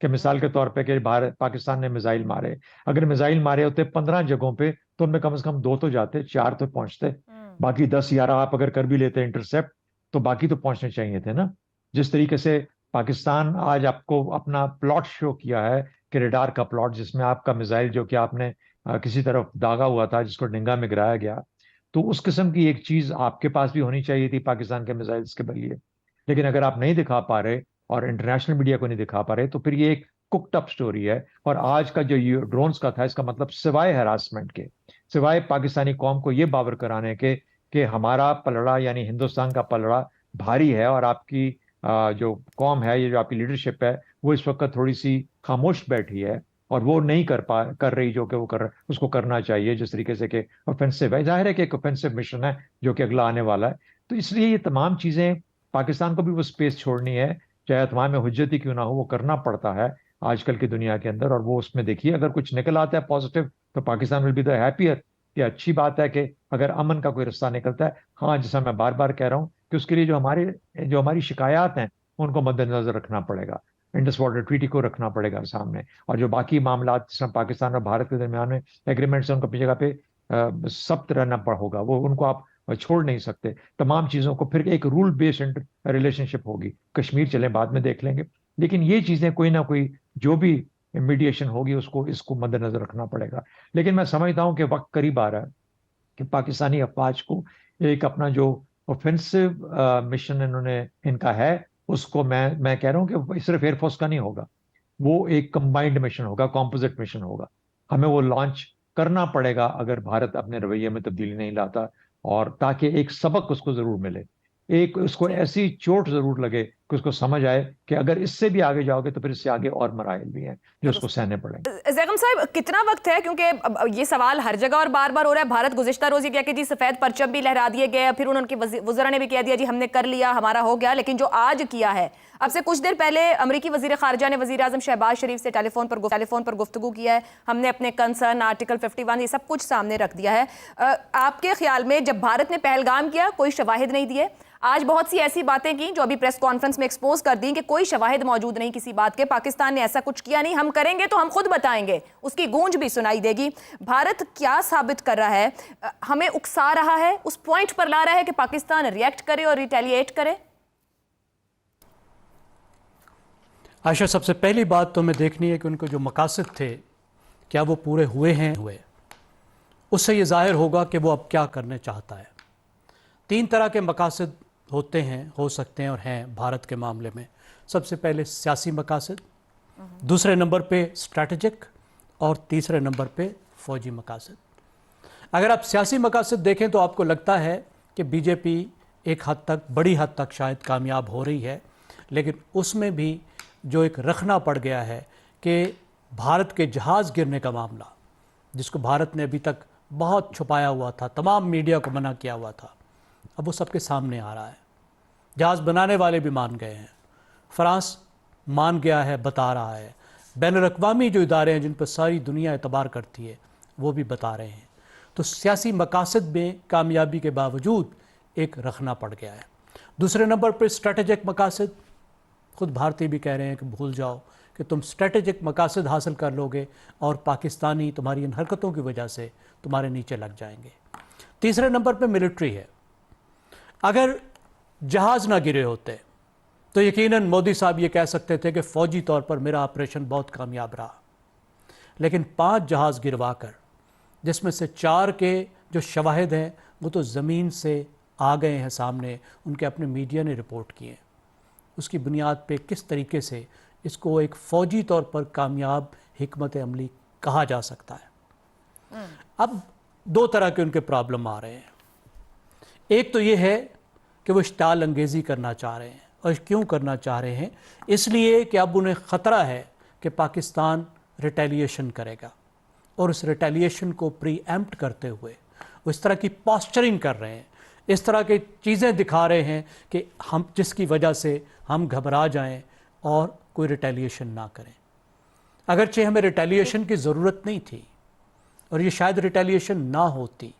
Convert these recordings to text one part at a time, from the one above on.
کہ مثال کے طور پہ کہ پاکستان نے میزائل مارے, اگر میزائل مارے ہوتے 15 جگہوں پہ تو ان میں کم سے کم 2 تو جاتے, 4 تو پہنچتے, باقی 10-11 آپ اگر کر بھی لیتے انٹرسیپٹ تو باقی تو پہنچنے چاہیے تھے نا. جس طریقے سے پاکستان آج آپ کو اپنا پلاٹ شو کیا ہے کہ ریڈار کا پلاٹ, جس میں آپ کا میزائل جو کہ آپ نے کسی طرف داغا ہوا تھا جس کو ڈنگا میں گرایا گیا, تو اس قسم کی ایک چیز آپ کے پاس بھی ہونی چاہیے تھی پاکستان کے میزائلز کے بلیے. لیکن اگر آپ نہیں دکھا پا رہے اور انٹرنیشنل میڈیا کو نہیں دکھا پا رہے تو پھر یہ ایک ککڈ اپ سٹوری ہے. اور آج کا جو ڈرونز کا تھا, اس کا مطلب سوائے ہراسمنٹ کے, سوائے پاکستانی قوم کو یہ باور کرانے کے کہ ہمارا پلڑا یعنی ہندوستان کا پلڑا بھاری ہے اور آپ کی جو قوم ہے, یہ جو آپ کی لیڈرشپ ہے, وہ اس وقت تھوڑی سی خاموش بیٹھی ہے اور وہ نہیں کر رہی جو کہ وہ اس کو کرنا چاہیے جس طریقے سے کہ اوفینسو ہے. ظاہر ہے کہ ایک اوفینسو مشن ہے جو کہ اگلا آنے والا ہے. تو اس لیے یہ تمام چیزیں پاکستان کو بھی وہ سپیس چھوڑنی ہے, چاہے اتمام حجت ہی کیوں نہ ہو, وہ کرنا پڑتا ہے آج کل کی دنیا کے اندر. اور وہ اس میں دیکھیے اگر کچھ نکل آتا ہے پازیٹیو تو Pakistan will be the happier. یہ اچھی بات ہے کہ اگر امن کا کوئی رستہ نکلتا ہے. ہاں, جیسا میں بار بار کہہ رہا ہوں کہ اس کے لیے جو ہماری شکایات ہیں ان کو مد نظر رکھنا پڑے گا, انڈس واٹر ٹریٹی کو رکھنا پڑے گا سامنے, اور جو باقی معاملات جس میں پاکستان اور بھارت کے درمیان میں ایگریمنٹس ہیں ان کو اپنی جگہ پہ ثبت رہنا ہوگا, وہ ان کو آپ چھوڑ نہیں سکتے. تمام چیزوں کو پھر ایک رول بیسڈ ریلیشن شپ ہوگی. کشمیر چلیں بعد میں دیکھ لیں گے, لیکن یہ چیزیں کوئی نہ کوئی جو بھی میڈیشن ہوگی اس کو مد نظر رکھنا پڑے گا. لیکن میں سمجھتا ہوں کہ وقت قریب آ رہا ہے کہ پاکستانی افواج کو ایک اپنا جو اوفینسو مشن ان کا ہے, اس کو میں کہہ رہا ہوں کہ صرف ایئر فورس کا نہیں ہوگا, وہ ایک کمبائنڈ مشن ہوگا, کمپوزٹ مشن ہوگا. ہمیں وہ لانچ کرنا پڑے گا اگر بھارت اپنے رویے میں تبدیلی نہیں لاتا, اور تاکہ ایک سبق اس کو ضرور ملے, ایک اس کو ایسی چوٹ ضرور لگے کہ اس کو سمجھ آئے کہ اگر اس سے بھی آگے جاؤ گے تو پھر اس سے آگے اور مراحل بھی ہیں جو اس کو سہنے پڑیں گے. زیغم صاحب, کتنا وقت ہے, کیونکہ یہ سوال ہر جگہ اور بار بار ہو رہا ہے. بھارت گزشتہ روز یہ کہا کہ جی سفید پرچم بھی لہرا دیے گئے, پھر انہوں کی وزراء نے بھی کہہ دیا جی ہم نے کر لیا, ہمارا ہو گیا. لیکن جو آج کیا ہے, اب سے کچھ دیر پہلے امریکی وزیر خارجہ نے وزیر اعظم شہباز شریف سے ٹیلی فون پر گفتگو کیا ہے. ہم نے اپنے کنسرن, آرٹیکل 51, یہ سب کچھ سامنے رکھ دیا ہے. آپ کے خیال میں جب بھارت نے پہلگام کیا کوئی شواہد نہیں دیے, آج بہت سی ایسی باتیں کی جو ابھی پریس کانفرنس میں ایکسپوز کر دیں کہ کوئی شواہد موجود نہیں کسی بات کے, پاکستان نے ایسا کچھ کیا نہیں, ہم کریں گے تو ہم خود بتائیں گے, اس کی گونج بھی سنائی دے گی. بھارت کیا ثابت کر رہا ہے, ہمیں اکسا رہا ہے, اس پوائنٹ پر لا رہا ہے کہ پاکستان ریئیکٹ کرے اور ریٹیلیٹ کرے؟ عائشہ, سب سے پہلی بات تو ہمیں دیکھنی ہے کہ ان کے جو مقاصد تھے کیا وہ پورے ہوئے ہیں. اس سے یہ ظاہر ہوگا کہ وہ اب کیا کرنے چاہتا ہے. 3 طرح کے مقاصد ہوتے ہیں, ہو سکتے ہیں اور ہیں بھارت کے معاملے میں. سب سے پہلے سیاسی مقاصد, دوسرے نمبر پہ اسٹریٹجک, اور تیسرے نمبر پہ فوجی مقاصد. اگر آپ سیاسی مقاصد دیکھیں تو آپ کو لگتا ہے کہ بی جے پی ایک حد تک, بڑی حد تک شاید کامیاب ہو رہی ہے, لیکن اس میں بھی جو ایک رکھنا پڑ گیا ہے کہ بھارت کے جہاز گرنے کا معاملہ, جس کو بھارت نے ابھی تک بہت چھپایا ہوا تھا, تمام میڈیا کو منع کیا ہوا تھا, اب وہ سب کے سامنے آ رہا ہے. جہاز بنانے والے بھی مان گئے ہیں, فرانس مان گیا ہے, بتا رہا ہے, بین الاقوامی جو ادارے ہیں جن پر ساری دنیا اعتبار کرتی ہے وہ بھی بتا رہے ہیں. تو سیاسی مقاصد میں کامیابی کے باوجود ایک رکھنا پڑ گیا ہے. دوسرے نمبر پر اسٹریٹجک مقاصد, خود بھارتی بھی کہہ رہے ہیں کہ بھول جاؤ کہ تم اسٹریٹجک مقاصد حاصل کر لو گے اور پاکستانی تمہاری ان حرکتوں کی وجہ سے تمہارے نیچے لگ جائیں گے. تیسرے نمبر پہ ملٹری ہے. اگر جہاز نہ گرے ہوتے تو یقیناً مودی صاحب یہ کہہ سکتے تھے کہ فوجی طور پر میرا آپریشن بہت کامیاب رہا, لیکن 5 جہاز گروا کر, جس میں سے 4 کے جو شواہد ہیں وہ تو زمین سے آ گئے ہیں سامنے, ان کے اپنے میڈیا نے رپورٹ کیے, اس کی بنیاد پہ کس طریقے سے اس کو ایک فوجی طور پر کامیاب حکمت عملی کہا جا سکتا ہے. اب 2 طرح کے ان کے پرابلم آ رہے ہیں. ایک تو یہ ہے کہ وہ اشتعال انگیزی کرنا چاہ رہے ہیں, اور کیوں کرنا چاہ رہے ہیں, اس لیے کہ اب انہیں خطرہ ہے کہ پاکستان ریٹیلیشن کرے گا, اور اس ریٹیلیشن کو پری ایمپٹ کرتے ہوئے وہ اس طرح کی پاسچرنگ کر رہے ہیں, اس طرح کی چیزیں دکھا رہے ہیں کہ ہم, جس کی وجہ سے ہم گھبرا جائیں اور کوئی ریٹیلیشن نہ کریں. اگرچہ ہمیں ریٹیلیشن کی ضرورت نہیں تھی اور یہ شاید ریٹیلیشن نہ ہوتی,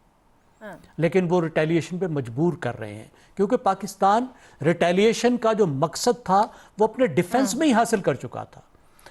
لیکن وہ ریٹیلیشن پہ مجبور کر رہے ہیں, کیونکہ پاکستان ریٹیلیشن کا جو مقصد تھا وہ اپنے ڈیفنس میں ہی حاصل کر چکا تھا.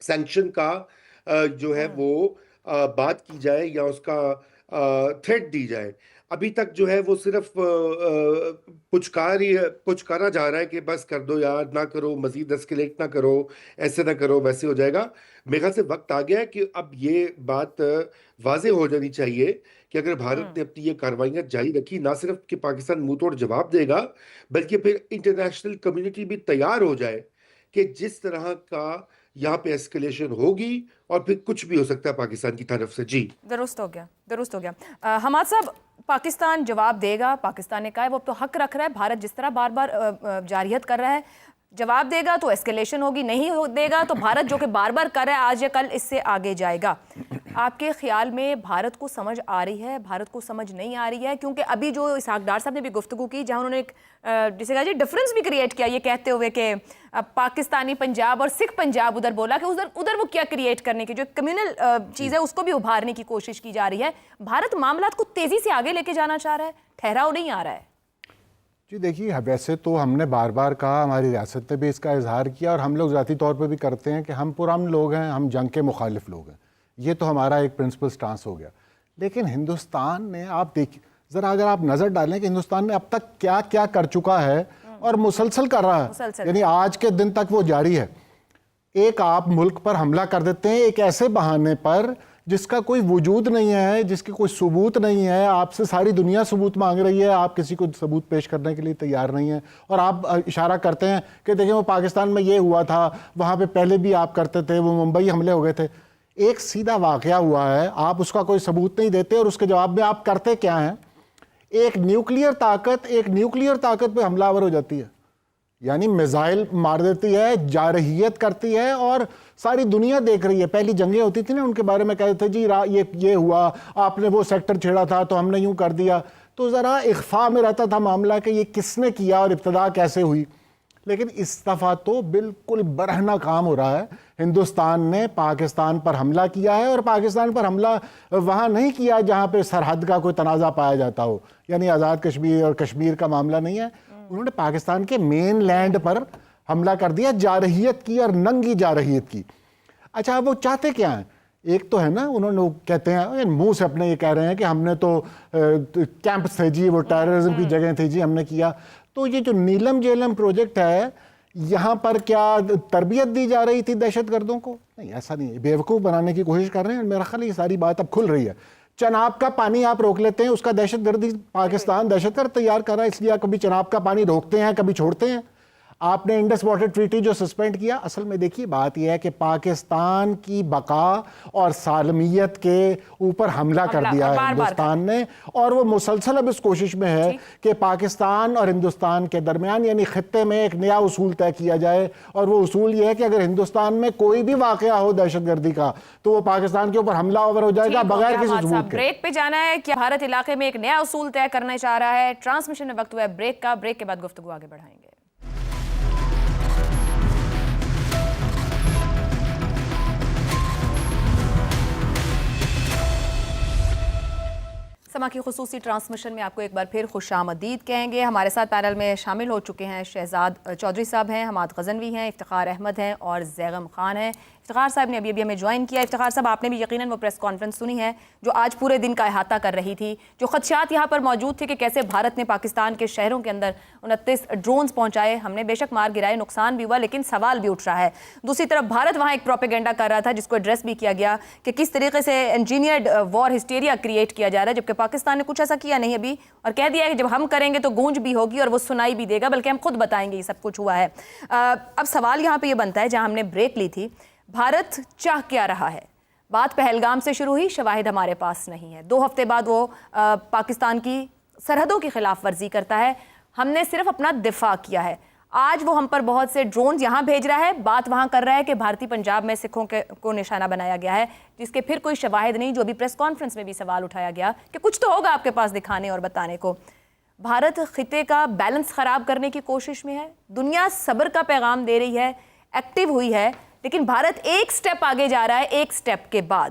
سینکشن کا جو ہے وہ بات کی جائے یا اس کا تھریٹ دی جائے. ابھی تک جو ہے وہ صرف پچکارا جا رہا ہے کہ بس کر دو یار, نہ کرو, مزید اسکیلیٹ نہ کرو, ایسے نہ کرو, ویسے ہو جائے گا. میرے خیال سے وقت آ گیا ہے کہ اب یہ بات واضح ہو جانی چاہیے کہ اگر بھارت نے اپنی یہ کارروائیاں جاری رکھی, نہ صرف کہ پاکستان منہ توڑ جواب دے گا, بلکہ پھر انٹرنیشنل کمیونٹی بھی تیار ہو جائے کہ جس طرح کا یہاں پہ ایسکیلیشن ہوگی اور پھر کچھ بھی ہو سکتا ہے پاکستان کی طرف سے. جی درست ہو گیا. حماد صاحب, پاکستان جواب دے گا, پاکستان نے کہا ہے وہ اب تو حق رکھ رہا ہے. بھارت جس طرح بار بار جارحیت کر رہا ہے, جواب دے گا تو ایسکیلیشن ہوگی, نہیں دے گا تو بھارت جو کہ بار بار کر رہا ہے آج یا کل اس سے آگے جائے گا. آپ کے خیال میں بھارت کو سمجھ آ رہی ہے, بھارت کو سمجھ نہیں آ رہی ہے؟ کیونکہ ابھی جو اسحاق ڈار صاحب نے بھی گفتگو کی, جہاں انہوں نے ایک جسے کہا جی ڈفرنس بھی کریٹ کیا, یہ کہتے ہوئے کہ پاکستانی پنجاب اور سکھ پنجاب ادھر بولا کہ ادھر وہ کیا کریٹ کرنے کی جو کمیونل چیز ہے اس کو بھی ابھارنے کی کوشش کی جا رہی ہے. بھارت معاملات کو تیزی سے آگے لے کے جانا چاہ رہا ہے, ٹھہراؤ نہیں آ رہا ہے. جی دیکھیے, ویسے تو ہم نے بار بار کہا, ہماری ریاست نے بھی اس کا اظہار کیا, اور ہم لوگ ذاتی طور پہ بھی کرتے ہیں کہ ہم پرامن لوگ ہیں, ہم جنگ کے مخالف لوگ ہیں. یہ تو ہمارا ایک پرنسپل سٹانس ہو گیا. لیکن ہندوستان نے, آپ دیکھیں ذرا, اگر آپ نظر ڈالیں کہ ہندوستان نے اب تک کیا کیا کر چکا ہے اور مسلسل کر رہا ہے, یعنی آج کے دن تک وہ جاری ہے. ایک آپ ملک پر حملہ کر دیتے ہیں ایک ایسے بہانے پر جس کا کوئی وجود نہیں ہے, جس کی کوئی ثبوت نہیں ہے. آپ سے ساری دنیا ثبوت مانگ رہی ہے, آپ کسی کو ثبوت پیش کرنے کے لیے تیار نہیں ہیں, اور آپ اشارہ کرتے ہیں کہ دیکھیں وہ پاکستان میں یہ ہوا تھا, وہاں پہ پہلے بھی آپ کرتے تھے, وہ ممبئی حملے ہو گئے تھے. ایک سیدھا واقعہ ہوا ہے, آپ اس کا کوئی ثبوت نہیں دیتے, اور اس کے جواب میں آپ کرتے کیا ہیں؟ ایک نیوکلیئر طاقت پہ حملہ آور ہو جاتی ہے, یعنی میزائل مار دیتی ہے, جارحیت کرتی ہے, اور ساری دنیا دیکھ رہی ہے. پہلی جنگیں ہوتی تھی نا, ان کے بارے میں کہتے تھے جی یہ ہوا, آپ نے وہ سیکٹر چھیڑا تھا تو ہم نے یوں کر دیا, تو ذرا اخفاء میں رہتا تھا معاملہ کہ یہ کس نے کیا اور ابتدا کیسے ہوئی. لیکن اس دفعہ تو بالکل برہنہ کام ہو رہا ہے. ہندوستان نے پاکستان پر حملہ کیا ہے, اور پاکستان پر حملہ وہاں نہیں کیا جہاں پہ سرحد کا کوئی تنازع پایا جاتا ہو, یعنی آزاد کشمیر اور کشمیر کا معاملہ نہیں ہے. انہوں نے پاکستان کے مین لینڈ پر حملہ کر دیا, جارحیت کی, اور ننگی جارحیت کی. اچھا وہ چاہتے کیا ہیں؟ ایک تو ہے نا, انہوں نے کہتے ہیں منہ سے اپنے یہ کہہ رہے ہیں کہ ہم نے تو کیمپس تھے جی, وہ ٹیررزم کی جگہ تھی جی, ہم نے کیا. تو یہ جو نیلم جیلم پروجیکٹ ہے, یہاں پر کیا تربیت دی جا رہی تھی دہشت گردوں کو؟ نہیں, ایسا نہیں ہے. بیوقوف بنانے کی کوشش کر رہے ہیں. میرا خیال یہ ساری بات اب کھل رہی ہے. چناب کا پانی آپ روک لیتے ہیں, اس کا دہشت گردی پاکستان دہشت گرد تیار کر رہا ہے, اس لیے کبھی چناب کا پانی روکتے ہیں, کبھی چھوڑتے ہیں. آپ نے انڈس واٹر ٹریٹی جو سسپینڈ کیا, اصل میں دیکھیے بات یہ ہے کہ پاکستان کی بقا اور سالمیت کے اوپر حملہ کر دیا ہے ہندوستان نے, اور وہ مسلسل اب اس کوشش میں ہے کہ پاکستان اور ہندوستان کے درمیان, یعنی خطے میں ایک نیا اصول طے کیا جائے, اور وہ اصول یہ ہے کہ اگر ہندوستان میں کوئی بھی واقعہ ہو دہشت گردی کا تو وہ پاکستان کے اوپر حملہ آور ہو جائے گا بغیر کسی ثبوت کے. بریک پہ جانا ہے کہ بھارت علاقے میں ایک نیا اصول طے کرنا چاہ رہا ہے. ٹرانسمیشن میں وقت ہوا ہے بریک کا, بریک کے بعد گفتگو آگے بڑھائیں گے. سما کی خصوصی ٹرانسمیشن میں آپ کو ایک بار پھر خوش آمدید کہیں گے. ہمارے ساتھ پینل میں شامل ہو چکے ہیں شہزاد چودھری صاحب ہیں, حماد غزنوی ہیں, افتخار احمد ہیں, اور زیغم خان ہیں. افتخار صاحب نے ابھی ہمیں جوائن کیا. افتخار صاحب, آپ نے بھی یقیناً وہ پریس کانفرنس سنی ہے جو آج پورے دن کا احاطہ کر رہی تھی, جو خدشات یہاں پر موجود تھے کہ کیسے بھارت نے پاکستان کے شہروں کے اندر 29 ڈرونز پہنچائے. ہم نے بے شک مار گرائے, نقصان بھی ہوا, لیکن سوال بھی اٹھ رہا ہے. دوسری طرف بھارت وہاں ایک پروپیگنڈا کر رہا تھا جس کو ایڈریس بھی کیا گیا کہ کس طریقے سے انجینئرڈ وار ہسٹیریا کریٹ کیا جا رہا ہے, جبکہ پاکستان نے کچھ ایسا کیا نہیں ابھی, اور کہہ دیا ہے کہ جب ہم کریں گے تو گونج بھی ہوگی اور وہ سنائی بھی دے گا, بلکہ ہم خود بتائیں گے یہ سب کچھ ہوا ہے. اب سوال یہاں پہ یہ بنتا ہے, جہاں ہم نے بریک لی تھی, بھارت چاہ کیا رہا ہے؟ بات پہلگام سے شروع ہوئی, شواہد ہمارے پاس نہیں ہے. 2 ہفتے بعد وہ پاکستان کی سرحدوں کی خلاف ورزی کرتا ہے. ہم نے صرف اپنا دفاع کیا ہے. آج وہ ہم پر بہت سے ڈرونز یہاں بھیج رہا ہے, بات وہاں کر رہا ہے کہ بھارتی پنجاب میں سکھوں کو نشانہ بنایا گیا ہے, جس کے پھر کوئی شواہد نہیں, جو بھی پریس کانفرنس میں بھی سوال اٹھایا گیا کہ کچھ تو ہوگا آپ کے پاس دکھانے اور بتانے کو. بھارت خطے کا بیلنس خراب کرنے کی کوشش میں ہے. دنیا صبر کا پیغام دے رہی ہے, ایکٹیو ہوئی ہے, لیکن بھارت ایک سٹیپ آگے جا رہا ہے. ایک سٹیپ کے بعد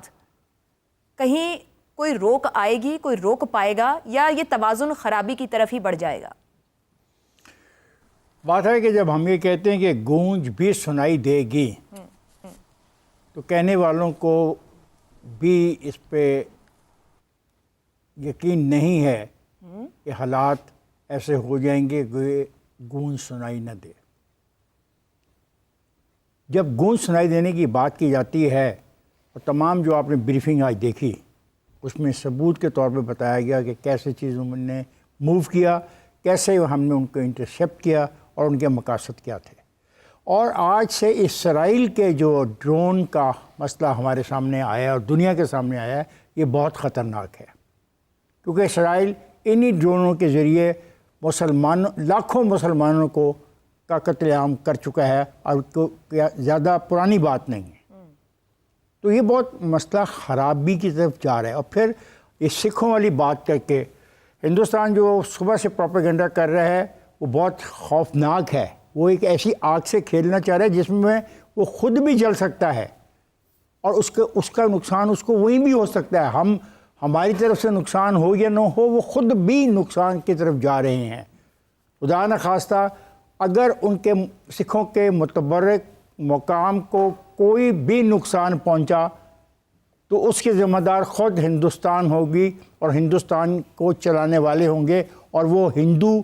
کہیں کوئی روک آئے گی, کوئی روک پائے گا, یا یہ توازن خرابی کی طرف ہی بڑھ جائے گا؟ بات ہے کہ جب ہم یہ کہتے ہیں کہ گونج بھی سنائی دے گی, تو کہنے والوں کو بھی اس پہ یقین نہیں ہے کہ حالات ایسے ہو جائیں گے کہ گونج سنائی نہ دے. جب گونج سنائی دینے کی بات کی جاتی ہے اور تمام جو آپ نے بریفنگ آج دیکھی اس میں ثبوت کے طور پہ بتایا گیا کہ کیسے چیزوں نے موو کیا, کیسے ہم نے ان کو انٹرسیپٹ کیا اور ان کے مقاصد کیا تھے. اور آج سے اسرائیل کے جو ڈرون کا مسئلہ ہمارے سامنے آیا اور دنیا کے سامنے آیا ہے, یہ بہت خطرناک ہے, کیونکہ اسرائیل انہی ڈرونوں کے ذریعے لاکھوں مسلمانوں کو کا قتل عام کر چکا ہے اور زیادہ پرانی بات نہیں ہے. تو یہ بہت مسئلہ خرابی کی طرف جا رہا ہے. اور پھر یہ سکھوں والی بات کر کے ہندوستان جو صبح سے پروپیگنڈا کر رہا ہے وہ بہت خوفناک ہے. وہ ایک ایسی آگ سے کھیلنا چاہ رہا ہے جس میں وہ خود بھی جل سکتا ہے اور اس کا نقصان اس کو وہیں بھی ہو سکتا ہے. ہماری طرف سے نقصان ہو یا نہ ہو, وہ خود بھی نقصان کی طرف جا رہے ہیں. خدا نخواستہ اگر ان کے سکھوں کے متبرک مقام کو کوئی بھی نقصان پہنچا تو اس کے ذمہ دار خود ہندوستان ہوگی اور ہندوستان کو چلانے والے ہوں گے, اور وہ ہندو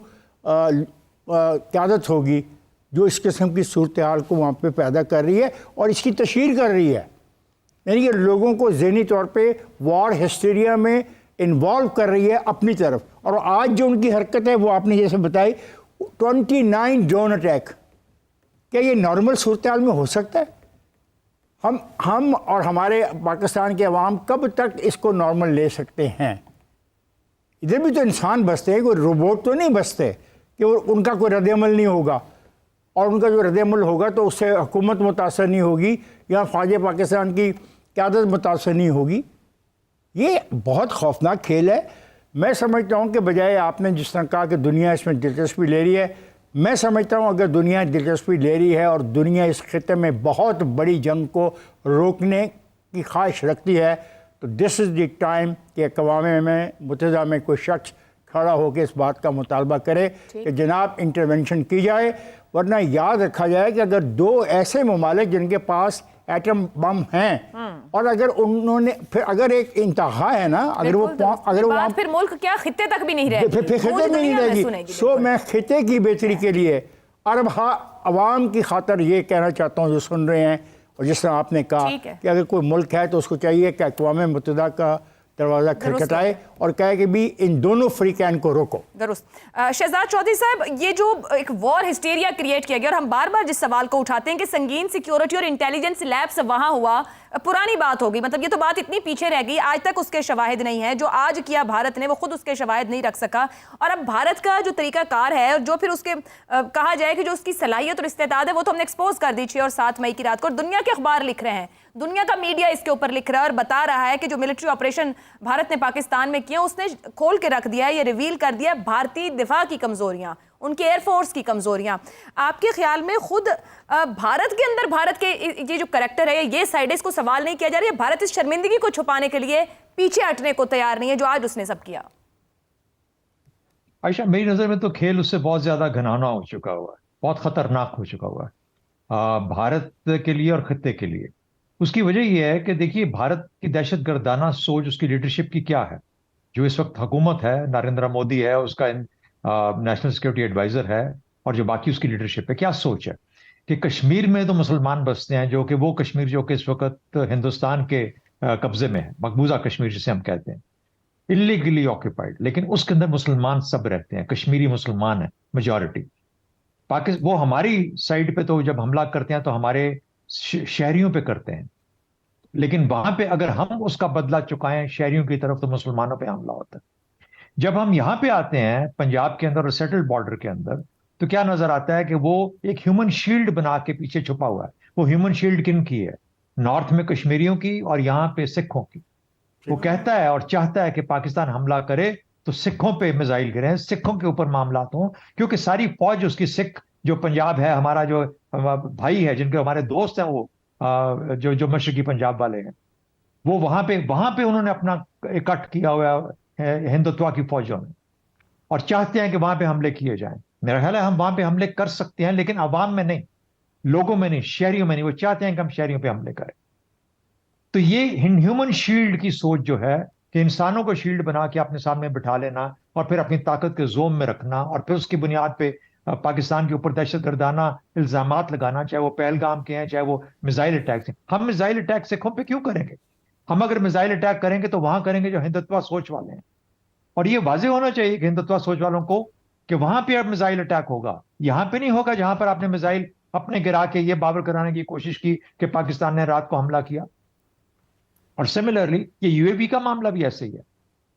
قیادت ہوگی جو اس قسم کی صورتحال کو وہاں پہ پیدا کر رہی ہے اور اس کی تشہیر کر رہی ہے. یعنی کہ لوگوں کو ذہنی طور پہ وار ہسٹیریا میں انوالو کر رہی ہے اپنی طرف. اور آج جو ان کی حرکت ہے وہ آپ نے جیسے بتائی 29 ڈرون اٹیک, کیا یہ نارمل صورتحال میں ہو سکتا ہے؟ ہم اور ہمارے پاکستان کے عوام کب تک اس کو نارمل لے سکتے ہیں؟ ادھر بھی تو انسان بستے ہیں, کوئی روبوٹ تو نہیں بستے کہ ان کا کوئی رد عمل نہیں ہوگا, اور ان کا جو رد عمل ہوگا تو اس سے حکومت متاثر نہیں ہوگی یا فوج پاکستان کی قیادت متاثر نہیں ہوگی. یہ بہت خوفناک کھیل ہے. میں سمجھتا ہوں کہ بجائے آپ نے جس طرح کہا کہ دنیا اس میں دلچسپی لے رہی ہے, میں سمجھتا ہوں اگر دنیا دلچسپی لے رہی ہے اور دنیا اس خطے میں بہت بڑی جنگ کو روکنے کی خواہش رکھتی ہے تو دس از دی ٹائم کہ اقوام متحدہ میں کوئی شخص کھڑا ہو کے اس بات کا مطالبہ کرے کہ جناب انٹرونشن کی جائے. ورنہ یاد رکھا جائے کہ اگر دو ایسے ممالک جن کے پاس ایٹم بم ہیں اور اگر انہوں نے پھر اگر ایک انتہا ہے نا, اگر وہ پھر ملک کیا خطے تک بھی نہیں رہے گی, پھر خطے میں نہیں رہے گی. سو میں خطے کی بہتری کے لیے عرب عوام کی خاطر یہ کہنا چاہتا ہوں جو سن رہے ہیں, اور جس طرح آپ نے کہا کہ اگر کوئی ملک ہے تو اس کو چاہیے کہ اقوام متحدہ کا دروازہ کھٹکھٹائے اور کہے کہ بھی ان دونوں فریقین کو روکو. درست. شہزاد چودھری صاحب, یہ جو ایک وار ہسٹیریا کریٹ کیا گیا, اور ہم بار بار جس سوال کو اٹھاتے ہیں کہ سنگین سیکیورٹی اور انٹیلیجنس لیبس وہاں ہوا, پرانی بات ہوگی, مطلب یہ تو بات اتنی پیچھے رہ گئی, آج تک اس کے شواہد نہیں ہیں. جو آج کیا بھارت نے وہ خود اس کے شواہد نہیں رکھ سکا, اور اب بھارت کا جو طریقہ کار ہے اور جو پھر اس کے کہا جائے کہ جو اس کی صلاحیت اور استعداد ہے وہ تو ہم نے ایکسپوز کر دی 6 اور 7 مئی کی رات کو, اور دنیا کے اخبار لکھ رہے ہیں, دنیا کا میڈیا اس کے اوپر لکھ رہا ہے اور بتا رہا ہے کہ جو ملٹری آپریشن بھارت نے پاکستان میں کیا اس نے کھول کے رکھ دیا ہے, یہ ریویل کر دیا بھارتی دفاع کی کمزوریاں, ان کے ایئر فورس کی کمزوریاں. آپ کے خیال میں خود بھارت کے اندر بھارت کے یہ جو کریکٹر ہے یہ سائڈ اس کو سوال نہیں کیا جا رہا ہے, بھارت اس شرمندگی کو چھپانے کے لیے پیچھے ہٹنے کو تیار نہیں ہے جو آج اس نے سب کیا؟ عائشہ, میری نظر میں تو کھیل اس سے بہت زیادہ گھنانا ہو چکا ہوا ہے, بہت خطرناک ہو چکا ہوا ہے بھارت کے لیے اور خطے کے لیے. اس کی وجہ یہ ہے کہ دیکھیے بھارت کی دہشت گردانہ سوچ اس کی لیڈرشپ کی کیا ہے. جو اس وقت حکومت ہے, نریندر مودی ہے, اس کا نیشنل سیکورٹی ایڈوائزر ہے, اور جو باقی اس کی لیڈرشپ ہے, کیا سوچ ہے کہ کشمیر میں تو مسلمان بستے ہیں, جو کہ وہ کشمیر جو کہ اس وقت ہندوستان کے قبضے میں ہے, مقبوضہ کشمیر جسے ہم کہتے ہیں, انلیگلی آکوپائڈ, لیکن اس کے اندر مسلمان سب رہتے ہیں, کشمیری مسلمان ہیں میجورٹی. وہ ہماری سائڈ پہ تو جب حملہ کرتے ہیں تو ہمارے شہریوں پہ کرتے ہیں, لیکن وہاں پہ اگر ہم اس کا بدلہ چکائیں شہریوں کی طرف تو مسلمانوں پہ حملہ ہوتا ہے. جب ہم یہاں پہ آتے ہیں پنجاب کے اندر اور سیٹلڈ بارڈر کے اندر تو کیا نظر آتا ہے کہ وہ ایک ہیومن شیلڈ بنا کے پیچھے چھپا ہوا ہے. وہ ہیومن شیلڈ کن کی ہے؟ نارتھ میں کشمیریوں کی اور یہاں پہ سکھوں کی. وہ کہتا ہے اور چاہتا ہے کہ پاکستان حملہ کرے تو سکھوں پہ میزائل گریں, سکھوں کے اوپر معاملات ہوں, کیونکہ ساری فوج اس کی سکھ جو پنجاب ہے, ہمارا جو بھائی ہے, جن کے ہمارے دوست ہیں, وہ جو مشرقی پنجاب والے ہیں, وہ وہاں پہ انہوں نے اپنا اکٹھ کیا ہوا ہے ہندوتوا کی فوجوں نے, اور چاہتے ہیں کہ وہاں پہ حملے کیے جائیں. میرا خیال ہے ہم وہاں پہ حملے کر سکتے ہیں, لیکن عوام میں نہیں, لوگوں میں نہیں, شہریوں میں نہیں. وہ چاہتے ہیں کہ ہم شہریوں پہ حملے کریں. تو یہ ہیومن شیلڈ کی سوچ جو ہے کہ انسانوں کو شیلڈ بنا کے اپنے سامنے بٹھا لینا اور پھر اپنی طاقت کے زوم میں رکھنا اور پھر اس کی بنیاد پہ پاکستان کے اوپر دہشت گردانہ الزامات لگانا، چاہے وہ پہلگام کے ہیں چاہے وہ میزائل اٹیک ہیں. ہم میزائل اٹیک سکھوں پہ کیوں کریں گے؟ ہم اگر میزائل اٹیک کریں گے تو وہاں کریں گے جو ہندتوا سوچ والے ہیں، اور یہ واضح ہونا چاہیے کہ ہندتوا سوچ والوں کو کہ وہاں پہ اب میزائل اٹیک ہوگا، یہاں پہ نہیں ہوگا جہاں پر آپ نے میزائل اپنے گرا کے یہ باور کرانے کی کوشش کی کہ پاکستان نے رات کو حملہ کیا. اور سملرلی یہ یو اے وی کا معاملہ بھی ایسے ہی ہے.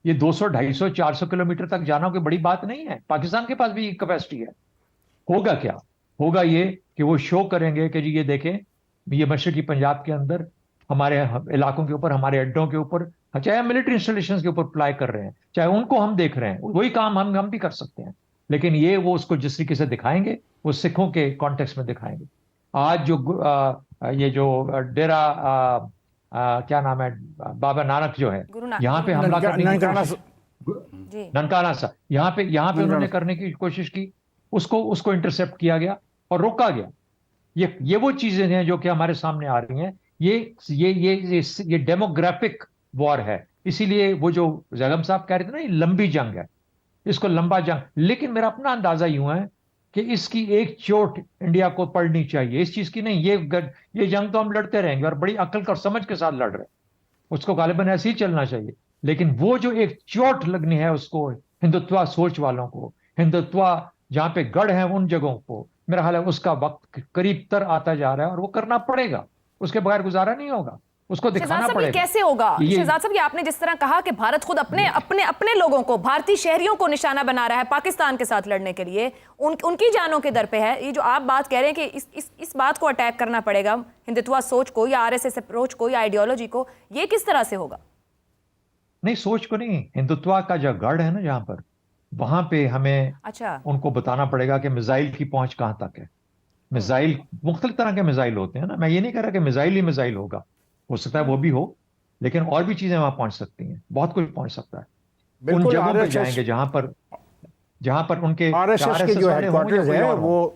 یہ 200 250 400 کلومیٹر تک جانا کوئی بڑی بات نہیں ہے. پاکستان کے پاس بھی کیپیسٹی ہے. ہوگا کیا؟ ہوگا یہ کہ وہ شو کریں گے کہ جی یہ دیکھیں یہ مشرقی پنجاب کے اندر ہمارے علاقوں کے اوپر، ہمارے اڈوں کے اوپر، چاہے ہم ملٹری انسٹالیشنز کے اوپر اپلائی کر رہے ہیں، چاہے ان کو ہم دیکھ رہے ہیں، وہی کام ہم بھی کر سکتے ہیں. لیکن یہ وہ اس کو جس طریقے سے دکھائیں گے وہ سکھوں کے کانٹیکس میں دکھائیں گے. آج جو یہ جو ڈیرا کیا نام ہے بابا نانک جو ہے یہاں پہ حملہ کرنے کی ننکانہ سا یہاں پہ انہوں نے کرنے کی کوشش کی، اس کو انٹرسپٹ کیا گیا اور روکا گیا. یہ وہ چیزیں ہیں جو کہ ہمارے سامنے آ رہی ہیں. یہ ڈیموگرافک وار ہے. اسی لیے وہ جو زیغم صاحب کہہ رہے تھے نا یہ لمبی جنگ ہے، اس کو لمبا جنگ. لیکن میرا اپنا اندازہ یوں ہے کہ اس کی ایک چوٹ انڈیا کو پڑنی چاہیے، اس چیز کی نہیں. یہ جنگ تو ہم لڑتے رہیں گے اور بڑی عقل اور سمجھ کے ساتھ لڑ رہے ہیں، اس کو غالباً ایسے ہی چلنا چاہیے. لیکن وہ جو ایک چوٹ لگنی ہے اس کو ہندتوا سوچ والوں کو، ہندتوا جہاں پہ گڑھ ہیں ان جگہوں کو، میرا خیال ہے اس کا وقت قریب تر آتا جا رہا ہے اور وہ کرنا پڑے گا. اس کے بغیر گزارا نہیں ہوگا، اس کو دکھانا پڑے گا. کیسے ہوگا شہزاد صاحب؟ یہ آپ نے جس طرح کہا کہ بھارت خود اپنے لوگوں کو، بھارتی شہریوں کو نشانہ بنا رہا ہے پاکستان کے ساتھ لڑنے کے لیے، ان کی جانوں کے در پہ ہے. یہ جو آپ بات کہہ رہے ہیں کہ اس بات کو اٹیک کرنا پڑے گا ہندتوا سوچ کو یا RSS اپروچ کو یا آئیڈیالوجی کو، یہ کس طرح سے ہوگا؟ نہیں، سوچ کو نہیں، ہندتوا کا جو گڑھ ہے نا جہاں پر، وہاں پہ ہمیں ان کو بتانا پڑے گا کہ میزائل کی پہنچ کہاں تک ہے. میزائل مختلف طرح کے میزائل ہوتے ہیں نا. میں یہ نہیں کہہ رہا کہ میزائل ہی میزائل ہوگا، ہو سکتا ہے وہ بھی ہو، لیکن اور بھی چیزیں وہاں پہنچ سکتی ہیں، بہت کچھ پہنچ سکتا ہے. ان جگہوں پہ جائیں گے جہاں پر ان کے RSS کے جو ہیڈ کوارٹرز ہے وہ.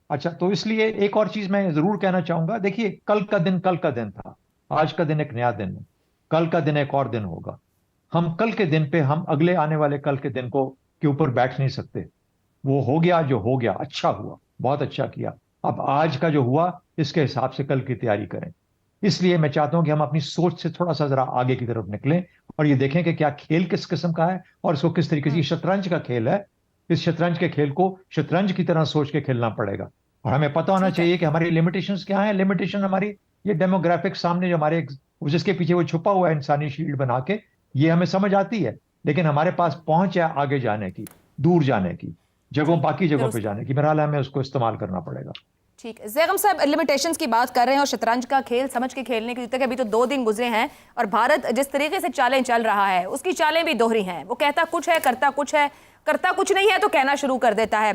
اچھا، تو اس لیے ایک اور چیز میں ضرور کہنا چاہوں گا. دیکھیے کل کا دن تھا، آج کا دن ایک نیا دن ہے، کل کا دن ایک اور دن ہوگا. ہم کل کے دن پہ ہم اگلے آنے والے کل کے دن کے اوپر بیٹھ نہیں سکتے. وہ ہو گیا جو ہو گیا، اچھا ہوا، بہت اچھا کیا. اب آج کا جو ہوا اس کے حساب سے کل کی تیاری کریں. اس لیے میں چاہتا ہوں کہ ہم اپنی سوچ سے تھوڑا سا ذرا آگے کی طرف نکلیں اور یہ دیکھیں کہ کیا کھیل کس قسم کا ہے اور اس کو کس طریقے سے. یہ شطرنج کا کھیل ہے، اس شطرنج کے کھیل کو شطرنج کی طرح سوچ کے کھیلنا پڑے گا. اور ہمیں پتہ ہونا چاہیے کہ ہماری لمیٹیشنز کیا ہیں. لمیٹیشن ہماری یہ ڈیموگرافک سامنے جو ہمارے جس کے پیچھے وہ چھپا ہوا ہے انسانی شیلڈ بنا کے، یہ ہمیں سمجھ آتی ہے. لیکن ہمارے پاس پہنچ ہے آگے جانے کی، دور جانے کی، باقی جگہوں پہ جانے کی. میرا خیال ہے ہمیں اس کو استعمال کرنا پڑے گا. ٹھیک ہے زیغم صاحب، لمیٹیشنز کی بات کر رہے ہیں اور شطرنج کا کھیل سمجھ کے کھیلنے کی. ابھی تو 2 دن گزرے ہیں اور بھارت جس طریقے سے چالیں چل رہا ہے اس کی چالیں بھی دوہری ہیں. وہ کہتا کچھ ہے، کرتا کچھ ہے، کرتا کچھ نہیں ہے تو کہنا شروع کر دیتا ہے.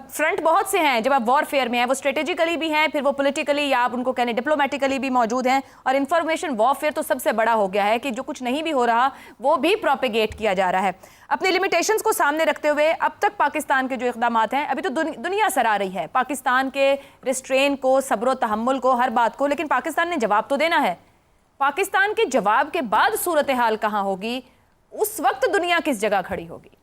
فرنٹ بہت سے ہیں جب آپ وار فیئر میں ہیں، وہ اسٹریٹجیکلی بھی ہیں، پھر وہ پولیٹیکلی یا آپ ان کو کہنے ڈپلومیٹیکلی بھی موجود ہیں، اور انفارمیشن وار فیئر تو سب سے بڑا ہو گیا ہے کہ جو کچھ نہیں بھی ہو رہا وہ بھی پروپیگیٹ کیا جا رہا ہے. اپنی لمیٹیشنز کو سامنے رکھتے ہوئے اب تک پاکستان کے جو اقدامات ہیں، ابھی تو دنیا سر آ رہی ہے پاکستان کے ریسٹرین کو، صبر و تحمل کو، ہر بات کو، لیکن پاکستان نے جواب تو دینا ہے. پاکستان کے جواب کے بعد صورتحال کہاں ہوگی؟ اس وقت دنیا کس جگہ کھڑی ہوگی؟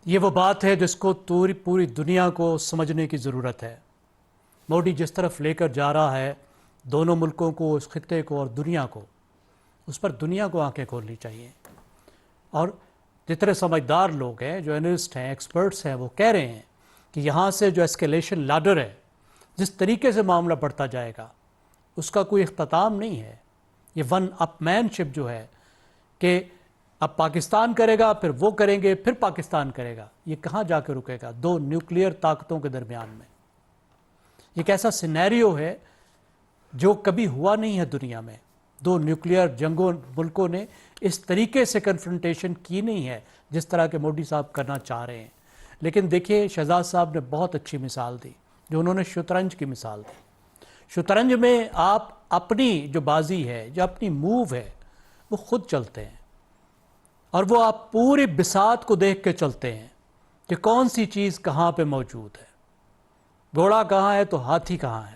یہ وہ بات ہے جس کو پوری دنیا کو سمجھنے کی ضرورت ہے. مودی جس طرف لے کر جا رہا ہے دونوں ملکوں کو، اس خطے کو اور دنیا کو، اس پر دنیا کو آنکھیں کھولنی چاہیے. اور جتنے سمجھدار لوگ ہیں، جو انالسٹ ہیں، ایکسپرٹس ہیں، وہ کہہ رہے ہیں کہ یہاں سے جو اسکیلیشن لیڈر ہے، جس طریقے سے معاملہ بڑھتا جائے گا اس کا کوئی اختتام نہیں ہے. یہ ون اپ مین شپ جو ہے کہ اب پاکستان کرے گا، پھر وہ کریں گے، پھر پاکستان کرے گا، یہ کہاں جا کے رکے گا؟ 2 نیوکلیئر طاقتوں کے درمیان میں یہ ایک ایسا سینیریو ہے جو کبھی ہوا نہیں ہے دنیا میں. 2 نیوکلیئر جنگوں ملکوں نے اس طریقے سے کنفرنٹیشن کی نہیں ہے جس طرح کے مودی صاحب کرنا چاہ رہے ہیں. لیکن دیکھیے شہزاد صاحب نے بہت اچھی مثال دی جو انہوں نے شطرنج کی مثال دی. شطرنج میں آپ اپنی جو بازی ہے، جو اپنی موو ہے، وہ خود چلتے ہیں اور وہ آپ پوری بساط کو دیکھ کے چلتے ہیں کہ کون سی چیز کہاں پہ موجود ہے. گھوڑا کہاں ہے تو ہاتھی کہاں ہے،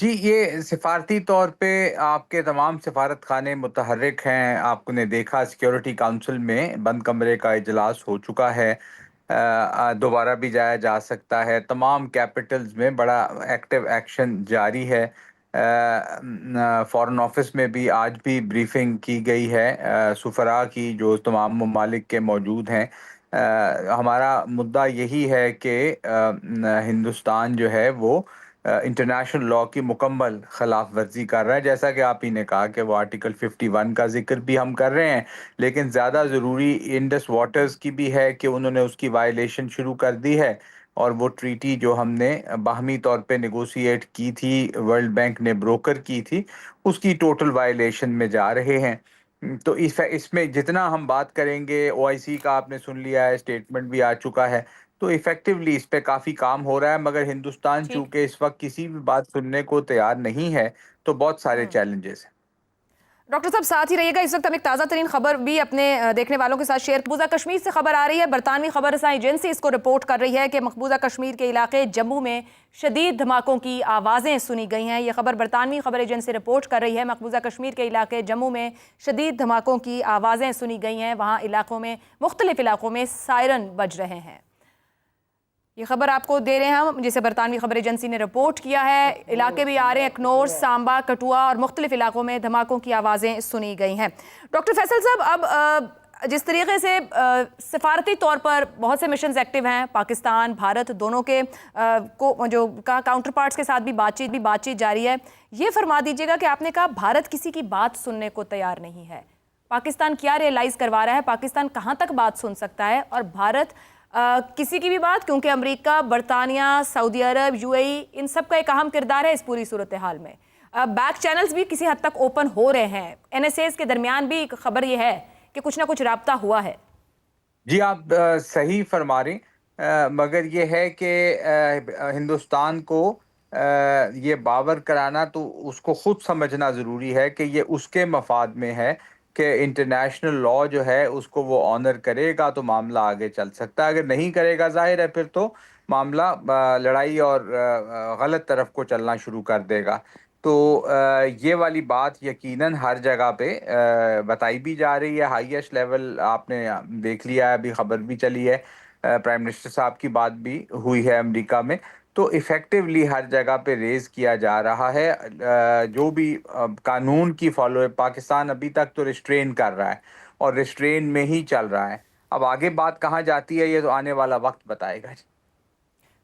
جی، یہ سفارتی طور پہ آپ کے تمام سفارت خانے متحرک ہیں. آپ نے دیکھا سیکیورٹی کونسل میں بند کمرے کا اجلاس ہو چکا ہے. دوبارہ بھی جایا جا سکتا ہے. تمام کیپٹلز میں بڑا ایکٹیو ایکشن جاری ہے. فارن آفس میں بھی آج بھی بریفنگ کی گئی ہے سفراء کی جو تمام ممالک کے موجود ہیں. ہمارا مدعا یہی ہے کہ ہندوستان جو ہے وہ انٹرنیشنل لاء کی مکمل خلاف ورزی کر رہا ہے. جیسا کہ آپ ہی نے کہا کہ وہ آرٹیکل 51 کا ذکر بھی ہم کر رہے ہیں، لیکن زیادہ ضروری انڈس واٹرز کی بھی ہے کہ انہوں نے اس کی وائلیشن شروع کر دی ہے، اور وہ ٹریٹی جو ہم نے باہمی طور پہ نیگوشیٹ کی تھی، ورلڈ بینک نے بروکر کی تھی، اس کی ٹوٹل وائلیشن میں جا رہے ہیں. تو اس میں جتنا ہم بات کریں گے، او آئی سی کا آپ نے سن لیا ہے، اسٹیٹمنٹ بھی آ چکا ہے، تو ایفیکٹولی اس پہ کافی کام ہو رہا ہے. مگر ہندوستان ٹھیک. چونکہ اس وقت کسی بھی بات سننے کو تیار نہیں ہے، تو بہت سارے چیلنجز ہیں. ڈاکٹر صاحب ساتھ ہی رہیے گا. اس وقت ہم ایک تازہ ترین خبر بھی اپنے دیکھنے والوں کے ساتھ شیئر. مقبوضہ کشمیر سے خبر آ رہی ہے، برطانوی خبر رساں ایجنسی اس کو رپورٹ کر رہی ہے کہ مقبوضہ کشمیر کے علاقے جموں میں شدید دھماکوں کی آوازیں سنی گئی ہیں. یہ خبر برطانوی خبر ایجنسی رپورٹ کر رہی ہے. مقبوضہ کشمیر کے علاقے جموں میں شدید دھماکوں کی آوازیں سنی گئی ہیں. وہاں مختلف علاقوں میں سائرن بج رہے ہیں. یہ خبر آپ کو دے رہے ہیں ہم، جسے برطانوی خبر ایجنسی نے رپورٹ کیا ہے. علاقے بھی آ رہے ہیں، اکنور، سامبا، کٹھوا اور مختلف علاقوں میں دھماکوں کی آوازیں سنی گئی ہیں. ڈاکٹر فیصل صاحب، اب جس طریقے سے سفارتی طور پر بہت سے مشنز ایکٹیو ہیں، پاکستان بھارت دونوں کے جو کاؤنٹر پارٹس کے ساتھ بھی بات چیت جاری ہے، یہ فرما دیجیے گا کہ آپ نے کہا بھارت کسی کی بات سننے کو تیار نہیں ہے. پاکستان کیا ریئلائز کروا رہا ہے؟ پاکستان کہاں تک بات سن سکتا ہے؟ اور بھارت کسی کی بھی بات، کیونکہ امریکہ، برطانیہ، سعودی عرب، یو اے ای، ان سب کا ایک اہم کردار ہے اس پوری صورتحال میں. بیک چینلز بھی کسی حد تک اوپن ہو رہے ہیں. این ایس ایز کے درمیان بھی خبر یہ ہے کہ کچھ نہ کچھ رابطہ ہوا ہے. جی، آپ صحیح فرما رہے ہیں، مگر یہ ہے کہ ہندوستان کو یہ باور کرانا تو اس کو خود سمجھنا ضروری ہے کہ یہ اس کے مفاد میں ہے کہ انٹرنیشنل لاء جو ہے اس کو وہ آنر کرے گا تو معاملہ آگے چل سکتا ہے. اگر نہیں کرے گا، ظاہر ہے پھر تو معاملہ لڑائی اور غلط طرف کو چلنا شروع کر دے گا. تو یہ والی بات یقیناً ہر جگہ پہ بتائی بھی جا رہی ہے. ہائیسٹ لیول آپ نے دیکھ لیا ہے، ابھی خبر بھی چلی ہے، پرائم منسٹر صاحب کی بات بھی ہوئی ہے امریکہ میں. تو ایفیکٹولی ہر جگہ پہ ریز کیا جا رہا ہے. جو بھی قانون کی فالو ہے، پاکستان ابھی تک تو ریسٹرین کر رہا ہے اور ریسٹرین میں ہی چل رہا ہے. اب آگے بات کہاں جاتی ہے یہ تو آنے والا وقت بتائے گا.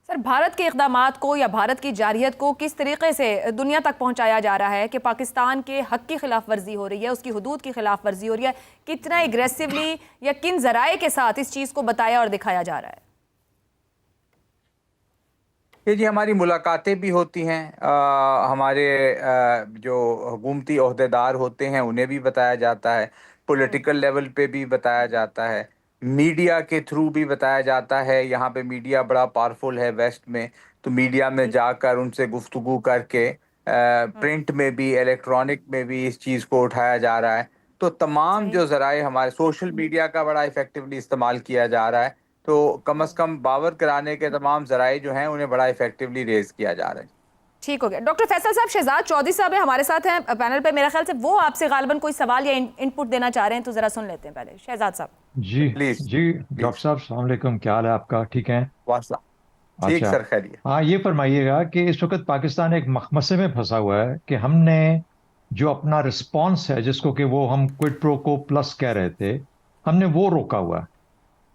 سر، بھارت کے اقدامات کو یا بھارت کی جارحیت کو کس طریقے سے دنیا تک پہنچایا جا رہا ہے کہ پاکستان کے حق کی خلاف ورزی ہو رہی ہے، اس کی حدود کی خلاف ورزی ہو رہی ہے؟ کتنا ایگریسیولی یا کن ذرائع کے ساتھ اس چیز کو بتایا اور دکھایا جا رہا ہے؟ جی، ہماری ملاقاتیں بھی ہوتی ہیں، ہمارے جو حکومتی عہدیدار ہوتے ہیں انہیں بھی بتایا جاتا ہے، پولیٹیکل لیول پہ بھی بتایا جاتا ہے، میڈیا کے تھرو بھی بتایا جاتا ہے. یہاں پہ میڈیا بڑا پاورفل ہے ویسٹ میں، تو میڈیا میں جا کر ان سے گفتگو کر کے پرنٹ میں بھی، الیکٹرانک میں بھی اس چیز کو اٹھایا جا رہا ہے. تو تمام جو ذرائع، ہمارے سوشل میڈیا کا بڑا ایفیکٹولی استعمال کیا جا رہا ہے. تو کم از کم باور کرانے کے تمام ذرائع جو ہیں انہیں بڑا ایفیکٹولی ریز کیا جا رہا ہے. ٹھیک ہو گیا. ڈاکٹر فیصل صاحب، شہزاد چودھری صاحب ہمارے ساتھ ہیں پینل پہ. میرا خیال سے وہ آپ سے غالباً کوئی سوال یا ان پٹ دینا چاہ رہے ہیں، تو ذرا سن لیتے ہیں پہلے. شہزاد صاحب. جی پلیز جی ڈاکٹر صاحب السلام علیکم، کیا حال ہے آپ کا؟ ٹھیک ہیں؟ واسطہ. ٹھیک اچھا، سر، خیریت. ہاں یہ فرمائیے گا کہ اس وقت پاکستان ایک مخمصے میں پھنسا ہوا ہے کہ ہم نے جو اپنا رسپانس ہے، جس کو کہ وہ ہم کوئڈ پرو کو پلس کہہ رہے تھے، ہم نے وہ روکا ہوا ہے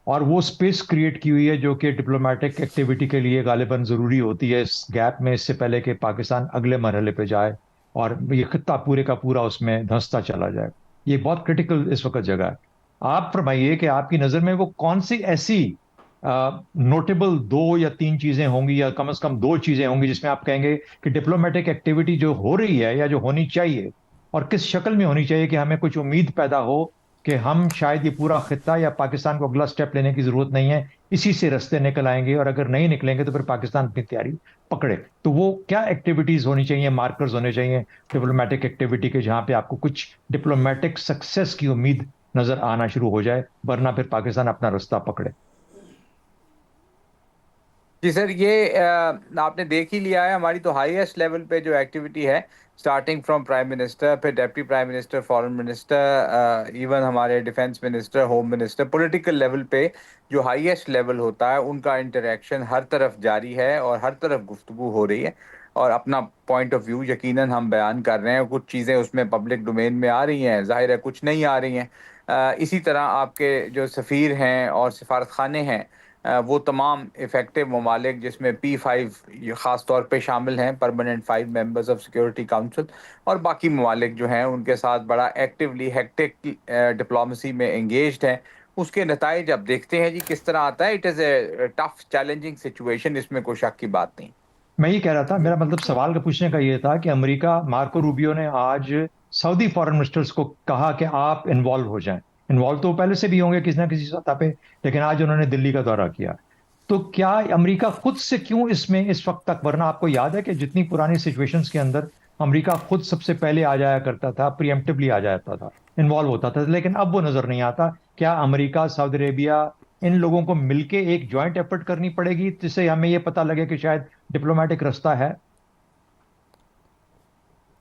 اور وہ سپیس کریٹ کی ہوئی ہے جو کہ ڈپلومیٹک ایکٹیویٹی کے لیے غالباً ضروری ہوتی ہے اس گیپ میں، اس سے پہلے کہ پاکستان اگلے مرحلے پہ جائے اور یہ خطہ پورے کا پورا اس میں دھنستا چلا جائے. یہ بہت کرٹیکل اس وقت جگہ ہے. آپ فرمائیے کہ آپ کی نظر میں وہ کون سی ایسی نوٹیبل 2 یا 3 چیزیں ہوں گی، یا کم از کم 2 چیزیں ہوں گی جس میں آپ کہیں گے کہ ڈپلومیٹک ایکٹیویٹی جو ہو رہی ہے یا جو ہونی چاہیے، اور کس شکل میں ہونی چاہیے کہ ہمیں کچھ امید پیدا ہو کہ ہم شاید یہ پورا خطہ یا پاکستان کو اگلا سٹیپ لینے کی ضرورت نہیں ہے، اسی سے رستے نکل آئیں گے، اور اگر نہیں نکلیں گے تو پھر پاکستان اپنی تیاری پکڑے. تو وہ کیا ایکٹیویٹیز ہونی چاہیے، مارکرز ہونے چاہیے ڈپلومیٹک ایکٹیویٹی کے، جہاں پہ آپ کو کچھ ڈپلومیٹک سکسیس کی امید نظر آنا شروع ہو جائے، ورنہ پھر پاکستان اپنا رستہ پکڑے؟ جی سر، یہ آپ نے دیکھ ہی لیا ہے، ہماری تو ہائیسٹ لیول پہ جو ایکٹیویٹی ہے، سٹارٹنگ فرام پرائم منسٹر، پھر deputy prime minister, foreign minister, even ہمارے defence minister, home minister, political level پہ جو ہائیسٹ لیول ہوتا ہے ان کا انٹریکشن ہر طرف جاری ہے اور ہر طرف گفتگو ہو رہی ہے، اور اپنا پوائنٹ آف ویو یقیناً ہم بیان کر رہے ہیں. کچھ چیزیں اس میں پبلک ڈومین میں آ رہی ہیں، ظاہر ہے کچھ نہیں آ رہی ہیں. اسی طرح آپ کے جو سفیر ہیں اور سفارت خانے ہیں، وہ تمام افیکٹو ممالک جس میں P5 خاص طور پہ شامل ہیں، permanent 5 members of security council, اور باقی ممالک جو ہیں ان کے ساتھ بڑا ایکٹیولی ہیکٹک ڈپلومسی میں انگیجڈ ہیں. اس کے نتائج اب دیکھتے ہیں جی کس طرح آتا ہے. It is a tough challenging situation, اس میں کوئی شک کی بات نہیں. میں یہ کہہ رہا تھا، میرا مطلب سوال کا پوچھنے کا یہ تھا کہ امریکہ، مارکو روبیو نے آج سعودی فارن منسٹرز کو کہا کہ آپ انوالو ہو جائیں. انوالو تو پہلے سے بھی ہوں گے کسی نہ کسی سطح پہ، لیکن آج انہوں نے دلی کا دورہ کیا. تو کیا امریکہ خود سے کیوں اس وقت تک، ورنہ آپ کو یاد ہے کہ جتنی پرانی سچویشنز کے اندر امریکہ خود سب سے پہلے آ جایا کرتا تھا، پری ایمپٹیولی آ جاتا تھا، انوالو ہوتا تھا، لیکن اب وہ نظر نہیں آتا. کیا امریکہ، سعودی عربیہ، ان لوگوں کو مل کے ایک جوائنٹ ایفرٹ کرنی پڑے گی جس سے ہمیں یہ پتہ لگے کہ شاید ڈپلومیٹک رستہ ہے؟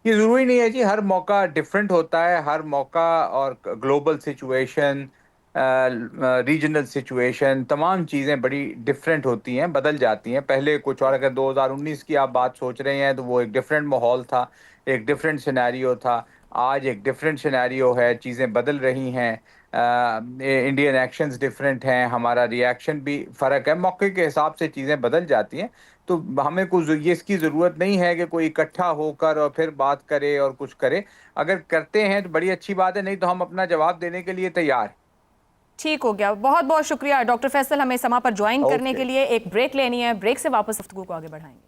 یہ ضروری نہیں ہے جی، ہر موقع ڈیفرنٹ ہوتا ہے. ہر موقع اور گلوبل سچویشن، ریجنل سچویشن، تمام چیزیں بڑی ڈیفرنٹ ہوتی ہیں، بدل جاتی ہیں. پہلے کچھ اور، اگر 2019 کی آپ بات سوچ رہے ہیں تو وہ ایک ڈیفرنٹ ماحول تھا، ایک ڈیفرنٹ سینیریو تھا. آج ایک ڈیفرنٹ سینیریو ہے، چیزیں بدل رہی ہیں. انڈین ایکشنز ڈیفرنٹ ہیں، ہمارا ری ایکشن بھی فرق ہے. موقع کے حساب سے چیزیں بدل جاتی ہیں. تو ہمیں کوئی اس کی ضرورت نہیں ہے کہ کوئی اکٹھا ہو کر اور پھر بات کرے اور کچھ کرے. اگر کرتے ہیں تو بڑی اچھی بات ہے، نہیں تو ہم اپنا جواب دینے کے لیے تیار ہیں. ٹھیک ہو گیا. بہت بہت شکریہ ڈاکٹر فیصل، ہمیں سما پر جوائن کرنے کے لیے. ایک بریک لینی ہے، بریک سے واپس گفتگو کو آگے بڑھائیں گے.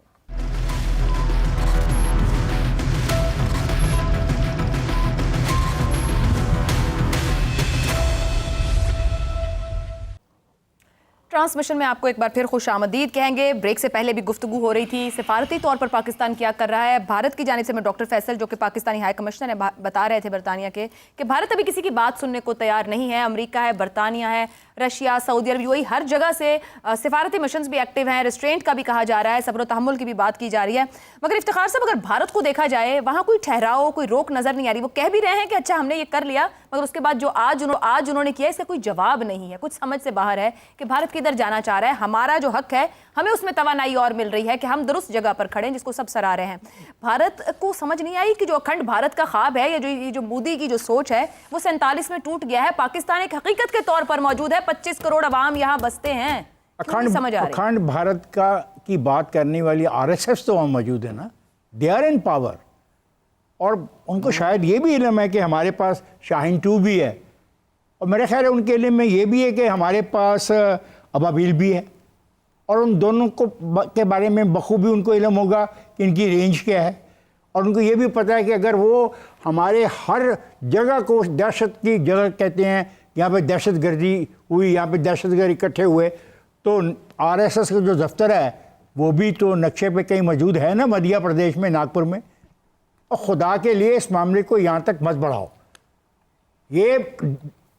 ٹرانسمیشن میں آپ کو ایک بار پھر خوش آمدید کہیں گے. بریک سے پہلے بھی گفتگو ہو رہی تھی سفارتی طور پر پاکستان کیا کر رہا ہے. بھارت کی جانب سے میں ڈاکٹر فیصل جو کہ پاکستانی ہائی کمشنر ہیں بتا رہے تھے برطانیہ کے کہ بھارت ابھی کسی کی بات سننے کو تیار نہیں ہے. امریکہ ہے، برطانیہ ہے، رشیا، سعودی عرب، وہی ہر جگہ سے سفارتی مشنز بھی ایکٹیو ہیں. ریسٹرینٹ کا بھی کہا جا رہا ہے، صبر و تحمل کی بھی بات کی جا رہی ہے. مگر افتخار صاحب، اگر بھارت کو دیکھا جائے وہاں کوئی ٹھہراؤ، کوئی روک نظر نہیں آ رہی. وہ کہہ بھی رہے ہیں کہ اچھا ہم نے یہ کر لیا، مگر اس کے بعد جو آج انہوں نے کیا اس کا کوئی جواب نہیں ہے. کچھ سمجھ سے باہر ہے کہ بھارت کدھر جانا چاہ رہا ہے. ہمارا جو حق ہے ہمیں اس میں توانائی اور مل رہی ہے کہ ہم درست جگہ پر کھڑے ہیں، جس کو سب سراہ رہے ہیں. بھارت کو سمجھ نہیں آئی کہ جو اکھنڈ بھارت کا خواب ہے، یا جو مودی کی جو سوچ ہے، وہ 47 میں ٹوٹ گیا ہے. پاکستان ایک حقیقت کے طور پر موجود ہے، 25 کروڑ عوام یہاں بستے ہیں. اکھنڈ بھارت کی بات کرنے والی RSS تو وہاں موجود ہے نا. دے آر ان پاور، اور ان کو شاید یہ بھی علم ہے کہ ہمارے پاس شاہین 2 بھی ہے، اور میرے خیال ہے ان کے علم میں یہ بھی ہے کہ ہمارے پاس ابابیل بھی ہے. اور ان دونوں کے بارے میں بخوبی ان کو علم ہوگا کہ ان کی رینج کیا ہے. اور ان کو یہ بھی پتہ ہے کہ اگر وہ ہمارے ہر جگہ کو دہشت کی جگہ کہتے ہیں، یہاں پہ دہشت گردی ہوئی، یہاں پہ دہشت گرد اکٹھے ہوئے، تو RSS کا جو دفتر ہے وہ بھی تو نقشے پہ کہیں موجود ہے نا، مدھیہ پردیش میں، ناگپور میں. اور خدا کے لیے اس معاملے کو یہاں تک مت بڑھاؤ. یہ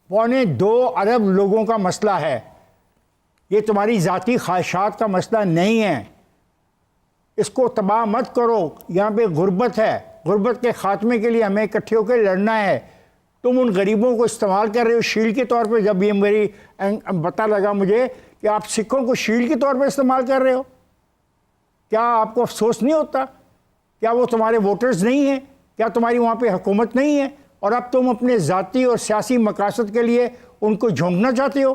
2.25 ارب لوگوں کا مسئلہ ہے. یہ تمہاری ذاتی خواہشات کا مسئلہ نہیں ہے. اس کو تباہ مت کرو. یہاں پہ غربت ہے، غربت کے خاتمے کے لیے ہمیں اکٹھے ہو کے لڑنا ہے. تم ان غریبوں کو استعمال کر رہے ہو شیلڈ کے طور پہ. جب یہ میری پتہ لگا مجھے کہ آپ سکھوں کو شیلڈ کے طور پہ استعمال کر رہے ہو، کیا آپ کو افسوس نہیں ہوتا؟ کیا وہ تمہارے ووٹرز نہیں ہیں؟ کیا تمہاری وہاں پہ حکومت نہیں ہے؟ اور اب تم اپنے ذاتی اور سیاسی مقاصد کے لیے ان کو جھونکنا چاہتے ہو.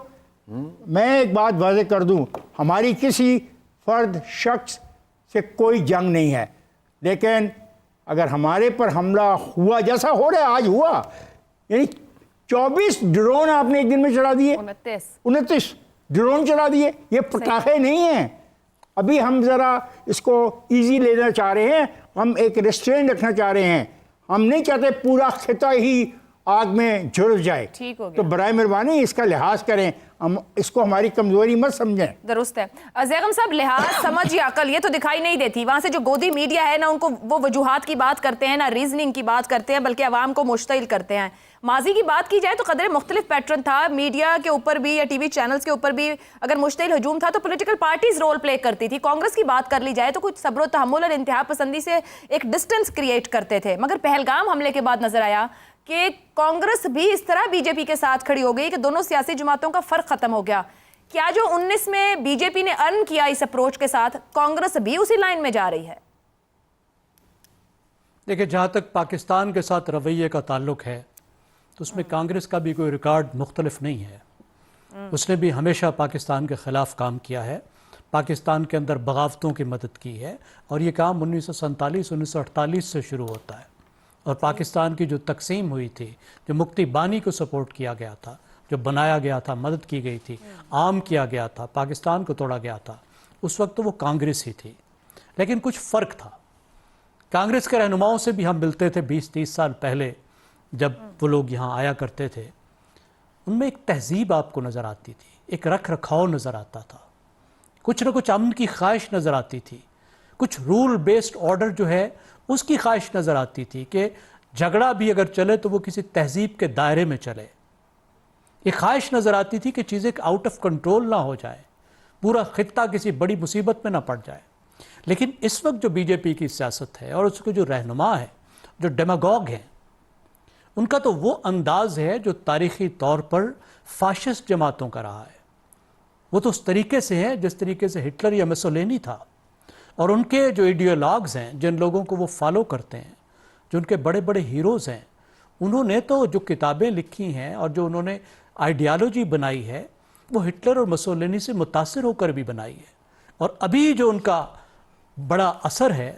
میں ایک بات واضح کر دوں، ہماری کسی فرد شخص سے کوئی جنگ نہیں ہے، لیکن اگر ہمارے پر حملہ ہوا جیسا ہو رہا ہے، آج ہوا، یعنی 24 ڈرون آپ نے ایک دن میں چلا دیے، 29 ڈرون چلا دیے. یہ پٹاخے نہیں ہیں. ابھی ہم ذرا اس کو ایزی لینا چاہ رہے ہیں، ہم ایک ریسٹرینٹ رکھنا چاہ رہے ہیں. ہم نہیں چاہتے پورا خطہ ہی آگ میں جھلس جائے. ٹھیک ہو گیا. تو برائے مہربانی اس کا لحاظ کریں, ہم اس کو ہماری کمزوری مت سمجھیں. درست ہے. زیغم صاحب, لحاظ, سمجھ یا عقل یہ تو دکھائی نہیں دیتی. وہاں سے جو گودی میڈیا ہے نا, ان کو وہ وجوہات کی بات کرتے ہیں, نہ ریزننگ کی بات کرتے ہیں, بلکہ عوام کو مشتعل کرتے ہیں. ماضی کی بات کی جائے تو قدرے مختلف پیٹرن تھا. میڈیا کے اوپر بھی یا ٹی وی چینلز کے اوپر بھی اگر مشتعل ہجوم تھا تو پولیٹیکل پارٹیز رول پلے کرتی تھی. کانگریس کی بات کر لی جائے تو کچھ صبر و تحمل اور انتہا پسندی سے ایک ڈسٹنس کریٹ کرتے تھے. مگر پہلگام حملے کے بعد نظر آیا کہ کانگریس بھی اس طرح بی جے پی کے ساتھ کھڑی ہو گئی کہ دونوں سیاسی جماعتوں کا فرق ختم ہو گیا. کیا جو 19 میں بی جے پی نے ارن کیا اس اپروچ کے ساتھ, کانگریس بھی اسی لائن میں جا رہی ہے؟ دیکھیں, جہاں تک پاکستان کے ساتھ رویے کا تعلق ہے تو اس میں کانگریس کا بھی کوئی ریکارڈ مختلف نہیں ہے. اس نے بھی ہمیشہ پاکستان کے خلاف کام کیا ہے, پاکستان کے اندر بغاوتوں کی مدد کی ہے, اور یہ کام 1947 1948 سے شروع ہوتا ہے. اور پاکستان کی جو تقسیم ہوئی تھی, جو مکتی بانی کو سپورٹ کیا گیا تھا, جو بنایا گیا تھا, مدد کی گئی تھی, عام کیا گیا تھا, پاکستان کو توڑا گیا تھا, اس وقت تو وہ کانگریس ہی تھی. لیکن کچھ فرق تھا. کانگریس کے رہنماؤں سے بھی ہم ملتے تھے 20-30 سال پہلے جب وہ لوگ یہاں آیا کرتے تھے. ان میں ایک تہذیب آپ کو نظر آتی تھی, ایک رکھ رکھاؤ نظر آتا تھا, کچھ نہ کچھ امن کی خواہش نظر آتی تھی, کچھ رول بیسڈ آرڈر جو ہے اس کی خواہش نظر آتی تھی کہ جھگڑا بھی اگر چلے تو وہ کسی تہذیب کے دائرے میں چلے. ایک خواہش نظر آتی تھی کہ چیزیں آؤٹ آف کنٹرول نہ ہو جائے, پورا خطہ کسی بڑی مصیبت میں نہ پڑ جائے. لیکن اس وقت جو بی جے پی کی سیاست ہے اور اس کے جو رہنما ہے, جو ڈیماگوگ ہیں, ان کا تو وہ انداز ہے جو تاریخی طور پر فاشسٹ جماعتوں کا رہا ہے. وہ تو اس طریقے سے ہے جس طریقے سے ہٹلر یا مسولینی تھا. اور ان کے جو ایڈیولوگز ہیں, جن لوگوں کو وہ فالو کرتے ہیں, جو ان کے بڑے بڑے ہیروز ہیں, انہوں نے تو جو کتابیں لکھی ہیں اور جو انہوں نے آئیڈیالوجی بنائی ہے وہ ہٹلر اور مسولینی سے متاثر ہو کر بھی بنائی ہے. اور ابھی جو ان کا بڑا اثر ہے,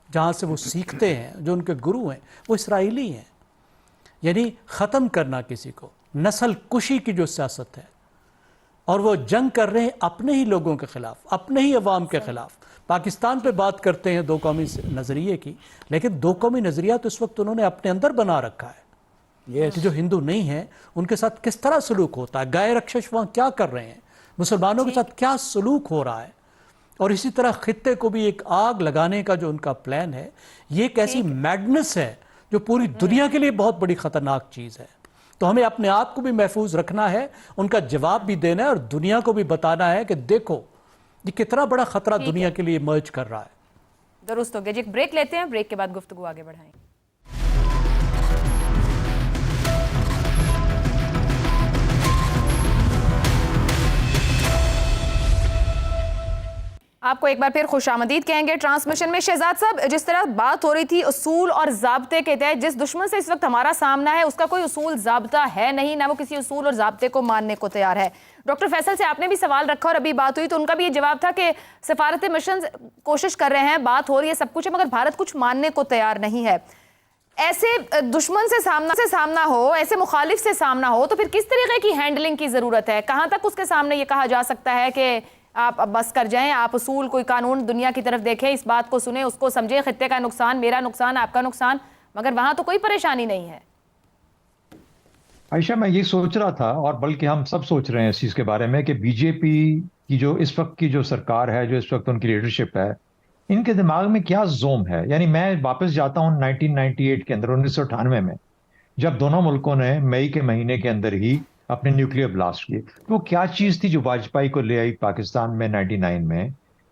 جہاں سے وہ سیکھتے ہیں, جو ان کے گرو ہیں, وہ اسرائیلی ہیں. یعنی ختم کرنا کسی کو, نسل کشی کی جو سیاست ہے, اور وہ جنگ کر رہے ہیں اپنے ہی لوگوں کے خلاف, اپنے ہی عوام کے خلاف. پاکستان پہ بات کرتے ہیں دو قومی نظریے کی, لیکن دو قومی نظریہ تو اس وقت انہوں نے اپنے اندر بنا رکھا ہے. کہ جو ہندو نہیں ہیں ان کے ساتھ کس طرح سلوک ہوتا ہے, گائے رکشش وہاں کیا کر رہے ہیں, مسلمانوں کے ساتھ کیا سلوک ہو رہا ہے. اور اسی طرح خطے کو بھی ایک آگ لگانے کا جو ان کا پلان ہے, یہ ایک ایسی میڈنس ہے جو پوری دنیا کے لیے بہت بڑی خطرناک چیز ہے. تو ہمیں اپنے آپ کو بھی محفوظ رکھنا ہے, ان کا جواب بھی دینا ہے, اور دنیا کو بھی بتانا ہے کہ دیکھو یہ کتنا بڑا خطرہ دنیا کے لیے ایمرج کر رہا ہے. درست ہو گیا جی. ایک بریک لیتے ہیں, بریک کے بعد گفتگو آگے بڑھائیں گے. آپ کو ایک بار پھر خوش آمدید کہیں گے ٹرانسمیشن میں. شہزاد صاحب, جس طرح بات ہو رہی تھی اصول اور ضابطے کے تحت, جس دشمن سے اس وقت ہمارا سامنا ہے اس کا کوئی اصول ضابطہ ہے نہیں, نہ وہ کسی اصول اور ضابطے کو ماننے کو تیار ہے. ڈاکٹر فیصل سے آپ نے بھی سوال رکھا اور ابھی بات ہوئی تو ان کا بھی یہ جواب تھا کہ سفارت مشن کوشش کر رہے ہیں, بات ہو رہی ہے, سب کچھ ہے, مگر بھارت کچھ ماننے کو تیار نہیں ہے. ایسے دشمن سے سامنا ہو, ایسے مخالف سے سامنا ہو, تو پھر کس طریقے کی ہینڈلنگ کی ضرورت ہے؟ کہاں تک اس کے سامنے یہ کہا جا سکتا ہے کہ آپ اب بس کر جائیں, آپ اصول کوئی قانون دنیا کی طرف دیکھیں, اس بات کو سنیں, اس کو سمجھیں, خطے کا نقصان, میرا نقصان, آپ کا نقصان, مگر وہاں تو کوئی پریشانی نہیں ہے. عائشہ, میں یہ سوچ رہا تھا, اور بلکہ ہم سب سوچ رہے ہیں اس چیز کے بارے میں, کہ بی جے پی کی جو اس وقت کی جو سرکار ہے, جو اس وقت ان کی لیڈرشپ ہے, ان کے دماغ میں کیا زوم ہے. یعنی میں واپس جاتا ہوں 1998 کے اندر, 1998 میں, جب دونوں ملکوں نے مئی کے مہینے کے اندر ہی اپنے نیوکلیئر بلاسٹ کیے. وہ کیا چیز تھی جو واجپئی کو لے آئی پاکستان میں 99 میں؟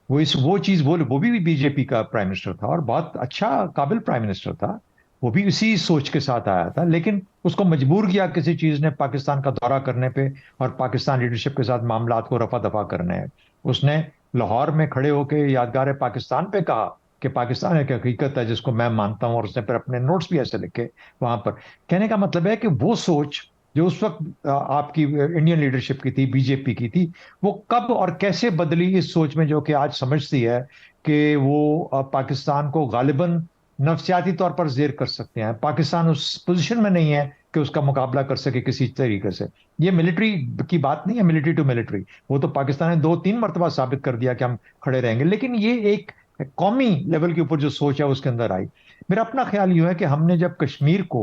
وہ چیز وہ بھی بی جے پی کا پرائم منسٹر تھا, اور بہت اچھا قابل پرائم منسٹر تھا, وہ بھی اسی سوچ کے ساتھ آیا تھا. لیکن اس کو مجبور کیا کسی چیز نے پاکستان کا دورہ کرنے پہ اور پاکستان لیڈرشپ کے ساتھ معاملات کو رفع دفع کرنے ہیں. اس نے لاہور میں کھڑے ہو کے یادگار پاکستان پہ کہا کہ پاکستان ایک حقیقت ہے جس کو میں مانتا ہوں, اور اس نے پھر اپنے نوٹس بھی ایسے لکھے وہاں پر. کہنے کا مطلب ہے کہ وہ سوچ جو اس وقت آپ کی انڈین لیڈرشپ کی تھی, بی جے پی کی تھی, وہ کب اور کیسے بدلی اس سوچ میں جو کہ آج سمجھتی ہے کہ وہ پاکستان کو غالباً نفسیاتی طور پر زیر کر سکتے ہیں. پاکستان اس پوزیشن میں نہیں ہے کہ اس کا مقابلہ کر سکے کسی طریقے سے. یہ ملٹری کی بات نہیں ہے, ملٹری ٹو ملٹری, وہ تو پاکستان نے 2-3 مرتبہ ثابت کر دیا کہ ہم کھڑے رہیں گے. لیکن یہ ایک قومی لیول کے اوپر جو سوچ ہے اس کے اندر آئی. میرا اپنا خیال یہ ہے کہ ہم نے جب کشمیر کو